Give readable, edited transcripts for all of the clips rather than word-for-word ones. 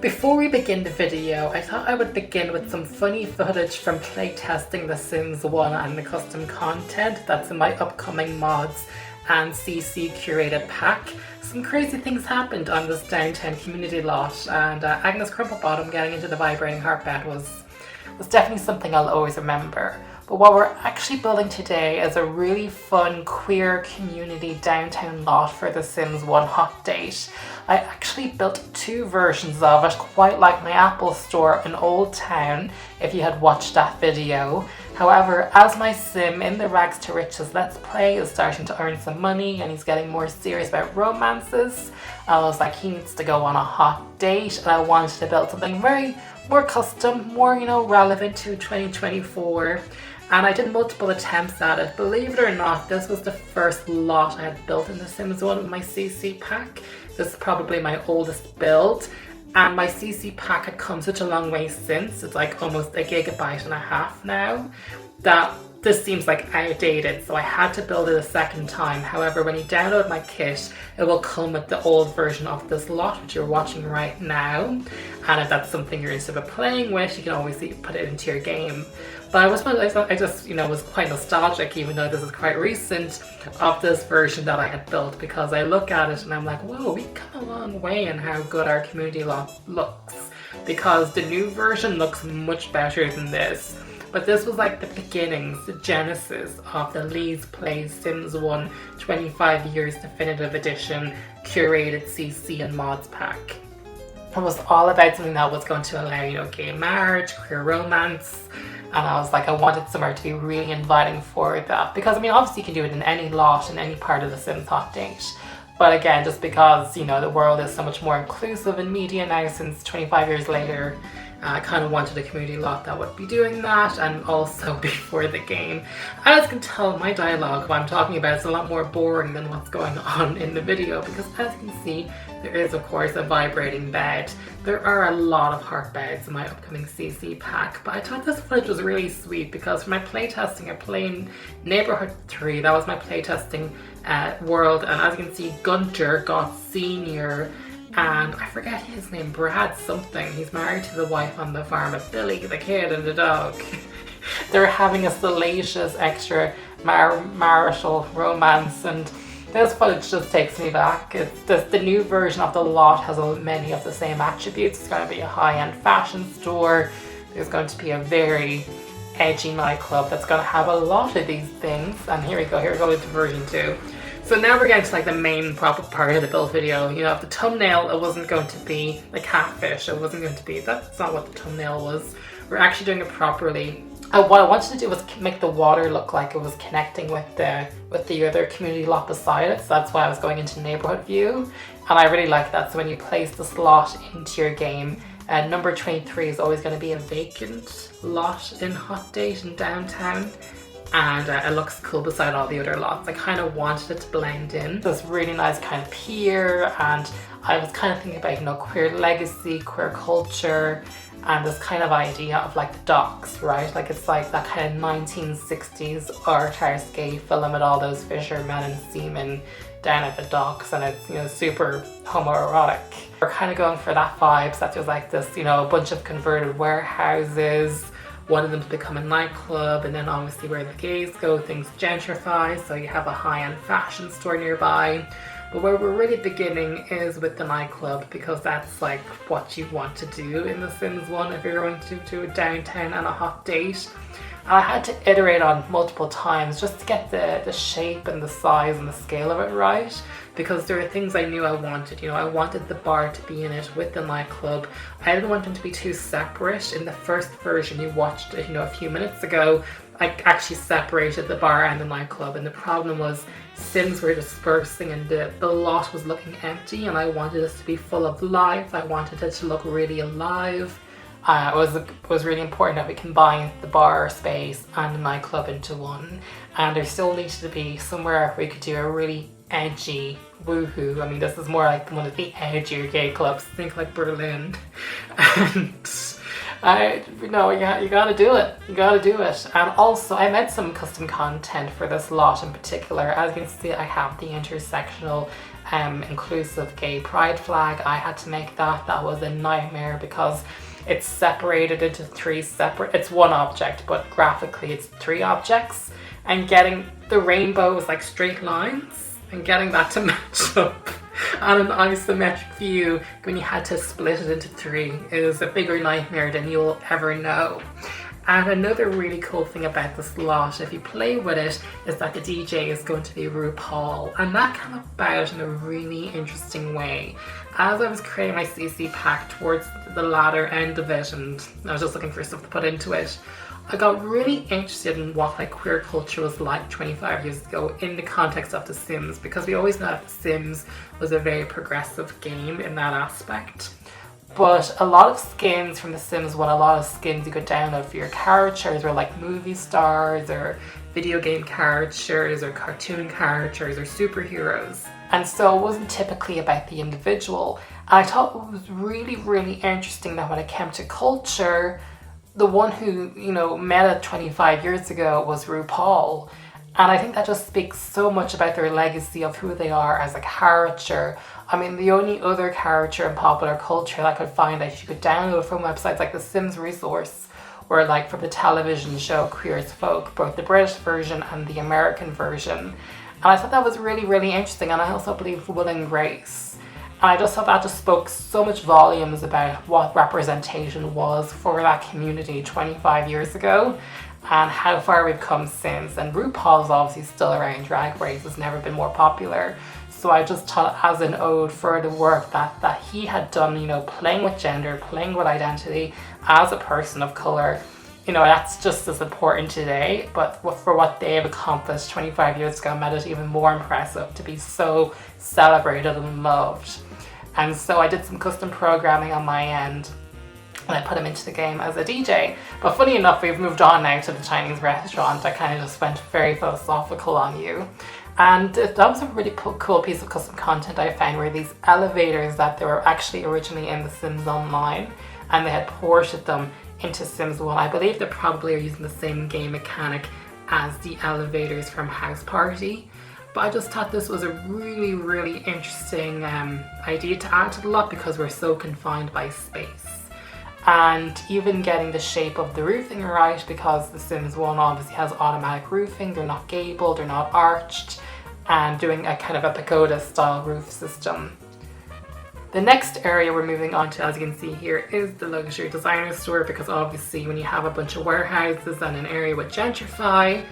Before we begin the video, I thought I would begin with some funny footage from playtesting The Sims 1 and the custom content that's in my upcoming mods and CC curated pack. Some crazy things happened on this downtown community lot, and Agnes Crumplebottom getting into the vibrating heart bed was definitely something I'll always remember. But what we're actually building today is a really fun queer community downtown lot for The Sims 1 Hot Date. I actually built two versions of it, quite like my Apple store in Old Town, if you had watched that video. However, as my sim in the Rags to Riches Let's Play is starting to earn some money and he's getting more serious about romances, I was like, he needs to go on a hot date, and I wanted to build something more custom, more, relevant to 2024. And I did multiple attempts at it. Believe it or not, this was the first lot I had built in The Sims 1 with my CC pack. This is probably my oldest build. And my CC pack had come such a long way since. It's like almost 1.5 gigabytes now. That this seems like outdated, so I had to build it a second time. However, when you download my kit, it will come with the old version of this lot, which you're watching right now. And if that's something you're interested in playing with, you can always put it into your game. But I just was quite nostalgic, even though this is quite recent, of this version that I had built, because I look at it and I'm like, whoa, we've come a long way in how good our community lot looks. Because the new version looks much better than this. But this was like the beginnings, the genesis of the Lee's Plays Sims 1 25 Years Definitive Edition Curated CC and Mods pack. It was all about something that was going to allow, gay marriage, queer romance. And I was like, I wanted somewhere to be really inviting for that. Because, obviously you can do it in any lot, in any part of the Sims Hot Date. But again, just because, the world is so much more inclusive in media now since 25 years later, I kind of wanted a community lot that would be doing that, and also before the game. As you can tell, my dialogue, what I'm talking about, is a lot more boring than what's going on in the video, because as you can see, there is of course a vibrating bed. There are a lot of heart beds in my upcoming CC pack, but I thought this footage was really sweet because for my playtesting, I played Neighborhood 3, that was my playtesting world, and as you can see, Gunter got senior, and I forget his name, Brad something. He's married to the wife on the farm of Billy, the kid and the dog. They're having a salacious extra marital romance, and this footage just takes me back. It's just the new version of the lot has many of the same attributes. It's going to be a high-end fashion store. There's going to be a very edgy nightclub that's going to have a lot of these things. And here we go into version 2. So now we're getting to like the main proper part of the build video. The thumbnail, it wasn't going to be the catfish. It wasn't going to be, that's not what the thumbnail was. We're actually doing it properly. What I wanted to do was make the water look like it was connecting with the other community lot beside it. So that's why I was going into neighborhood view. And I really like that. So when you place the slot into your game, number 23 is always going to be a vacant lot in Hot Date in downtown. And it looks cool beside all the other lots. I kind of wanted it to blend in. This really nice kind of pier, and I was kind of thinking about, queer legacy, queer culture, and this kind of idea of like the docks, right? Like it's like that kind of 1960s art housecape film with all those fishermen and seamen down at the docks, and it's, super homoerotic. We're kind of going for that vibe, so that there's like this, a bunch of converted warehouses, one of them to become a nightclub, and then obviously where the gays go, things gentrify, so you have a high-end fashion store nearby. But where we're really beginning is with the nightclub, because that's like what you want to do in The Sims 1 if you're going to a downtown and a hot date. I had to iterate on multiple times just to get the shape and the size and the scale of it right, because there are things I knew I wanted. I wanted the bar to be in it with the nightclub. I didn't want them to be too separate. In the first version you watched, a few minutes ago, I actually separated the bar and the nightclub, and the problem was Sims were dispersing and the lot was looking empty, and I wanted this to be full of life. I wanted it to look really alive. It was really important that we combine the bar space and the nightclub into one, and there still needed to be somewhere where we could do a really edgy woohoo. This is more like one of the edgier gay clubs, think like Berlin. And you gotta do it. You gotta do it. And also, I made some custom content for this lot in particular. As you can see, I have the intersectional inclusive gay pride flag. I had to make that. That was a nightmare because it's separated into three separate, it's one object, but graphically it's three objects. And getting the rainbows like straight lines and getting that to match up on an isometric view when you had to split it into three is a bigger nightmare than you'll ever know. And another really cool thing about this lot, if you play with it, is that the DJ is going to be RuPaul. And that came about in a really interesting way. As I was creating my CC pack towards the latter end of it, and I was just looking for stuff to put into it, I got really interested in what like queer culture was like 25 years ago in the context of The Sims, because we always know that The Sims was a very progressive game in that aspect. But a lot of skins from The Sims 1, a lot of skins you could download for your characters were like movie stars or video game characters or cartoon characters or superheroes. And so it wasn't typically about the individual. And I thought it was really, really interesting that when it came to culture, the one who, you know, meta 25 years ago was RuPaul. And I think that just speaks so much about their legacy of who they are as a character. I mean, the only other character in popular culture that I could find that you could download from websites like the Sims Resource were like from the television show Queer as Folk, both the British version and the American version. And I thought that was really, really interesting. And I also believe Will and Grace. And I just thought that just spoke so much volumes about what representation was for that community 25 years ago and how far we've come since. And RuPaul's obviously still around. Drag Race has never been more popular. So I just thought as an ode for the work that he had done, you know, playing with gender, playing with identity as a person of color, you know, that's just as important today. But for what they have accomplished 25 years ago, made it even more impressive to be so celebrated and loved. And so I did some custom programming on my end and I put him into the game as a DJ. But funny enough, we've moved on now to the Chinese restaurant. I kind of just went very philosophical on you. And that was a really cool piece of custom content I found, were these elevators that they were actually originally in The Sims Online, and they had ported them into Sims 1. I believe they probably are using the same game mechanic as the elevators from House Party. But I just thought this was a really, really interesting idea to add to the lot because we're so confined by space. And even getting the shape of the roofing right, because The Sims 1 obviously has automatic roofing, they're not gabled, they're not arched, and doing a kind of a pagoda style roof system. The next area we're moving on to, as you can see here, is the luxury designer store, because obviously when you have a bunch of warehouses and an area with gentrify,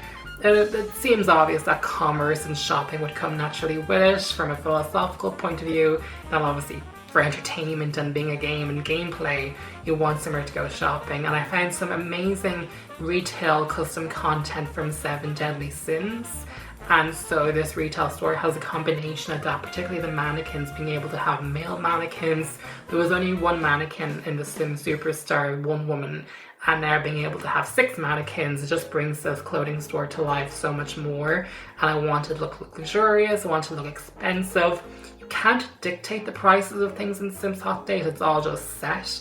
it seems obvious that commerce and shopping would come naturally with it from a philosophical point of view, and obviously for entertainment and being a game and gameplay, you want somewhere to go shopping. And I found some amazing retail custom content from 7 Deadly Sins. And so this retail store has a combination of that, particularly the mannequins, being able to have male mannequins. There was only one mannequin in the Sims Superstar, one woman, and now being able to have 6 mannequins, it just brings this clothing store to life so much more. And I want it to look luxurious, I want it to look expensive. You can't dictate the prices of things in Sims Hot Date, it's all just set.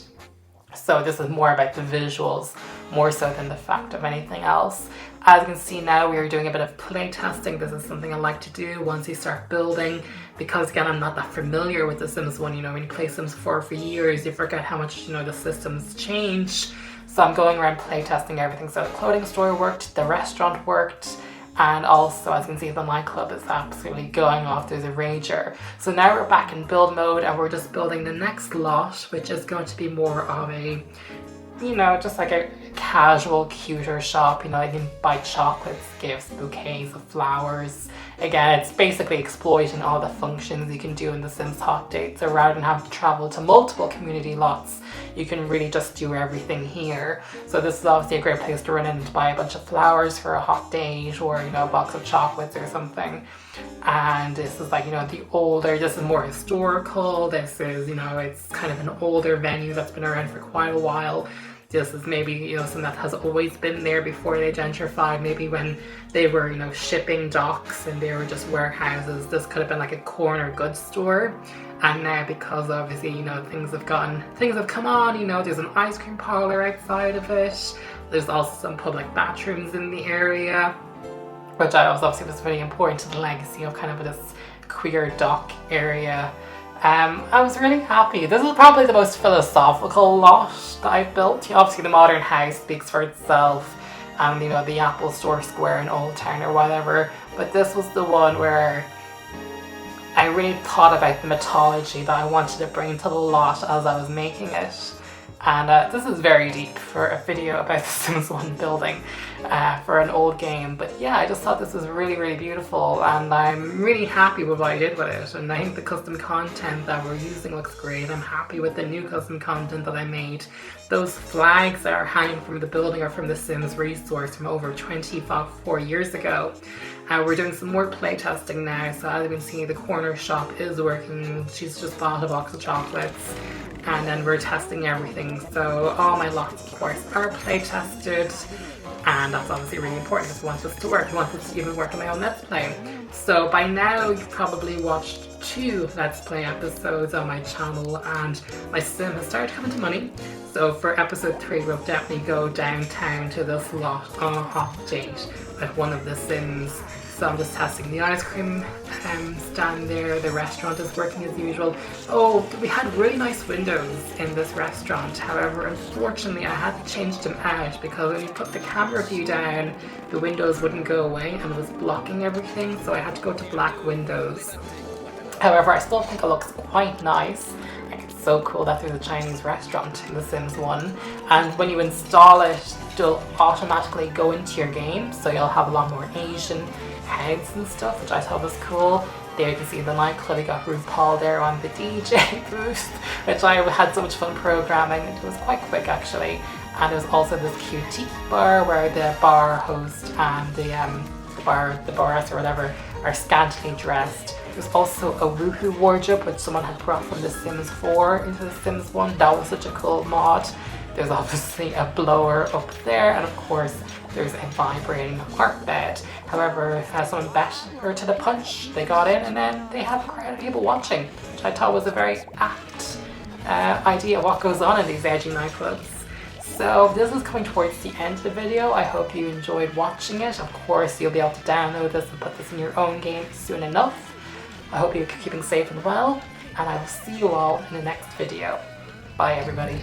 So this is more about the visuals, more so than the fact of anything else. As you can see now, we are doing a bit of play testing. This is something I like to do once you start building, because again, I'm not that familiar with the Sims 1. You know, when you play Sims 4 for years, you forget how much, you know, the systems change. So I'm going around play testing everything. So the clothing store worked, the restaurant worked, and also, as you can see, the nightclub is absolutely going off. There's a rager. So now we're back in build mode and we're just building the next lot, which is going to be more of a, you know, just like a casual, cuter shop. You know, you can buy chocolates, gifts, bouquets of flowers. Again, it's basically exploiting all the functions you can do in the Sims Hot Date. So rather than have to travel to multiple community lots, you can really just do everything here. So this is obviously a great place to run in and buy a bunch of flowers for a hot date, or, you know, a box of chocolates or something. And this is like, you know, the older, this is more historical. This is, you know, it's kind of an older venue that's been around for quite a while. This is maybe, you know, something that has always been there before they gentrified. Maybe when they were, you know, shipping docks and they were just warehouses, this could have been like a corner goods store. And now, because obviously, you know, things have come on, you know, there's an ice cream parlor outside of it. There's also some public bathrooms in the area, which obviously was really important to the legacy of kind of this queer dock area. I was really happy. This is probably the most philosophical lot that I've built. Obviously the modern house speaks for itself, and you know, the Apple Store Square in Old Town or whatever, but this was the one where I really thought about the mythology that I wanted to bring to the lot as I was making it. And this is very deep for a video about the Sims 1 building for an old game. But yeah, I just thought this was really, really beautiful, and I'm really happy with what I did with it. And I think the custom content that we're using looks great. I'm happy with the new custom content that I made. Those flags that are hanging from the building are from the Sims resource from over 24 years ago. We're doing some more playtesting now, so as you can see, the corner shop is working. She's just bought a box of chocolates, and then we're testing everything. So all my lots, of course, are play-tested, and that's obviously really important because I want this to work. I want this to even work on my own Let's Play. So by now, you've probably watched 2 Let's Play episodes on my channel, and my sim has started coming to money. So for episode 3, we'll definitely go downtown to this lot on a hot date with one of the Sims. So I'm just testing the ice cream stand there. The restaurant is working as usual. Oh, we had really nice windows in this restaurant. However, unfortunately, I had to change them out because when you put the camera view down, the windows wouldn't go away and it was blocking everything. So I had to go to black windows. However, I still think it looks quite nice. Like, it's so cool that there's a Chinese restaurant in The Sims 1. And when you install it, it'll automatically go into your game. So you'll have a lot more Asian heads and stuff, which I thought was cool. There you can see the nightclub. We got RuPaul there on the DJ booth, which I had so much fun programming. It was quite quick actually. And there's also this cute tiki bar where the bar host and the barist or whatever are scantily dressed. There's also a woohoo wardrobe which someone had brought from The Sims 4 into The Sims 1. That was such a cool mod. There's obviously a blower up there, and of course there's a vibrating art bed. However, if someone bet her to the punch, they got in and then they have a crowd of people watching, which I thought was a very apt idea of what goes on in these edgy nightclubs. So this is coming towards the end of the video. I hope you enjoyed watching it. Of course, you'll be able to download this and put this in your own game soon enough. I hope you're keeping safe and well, and I will see you all in the next video. Bye everybody.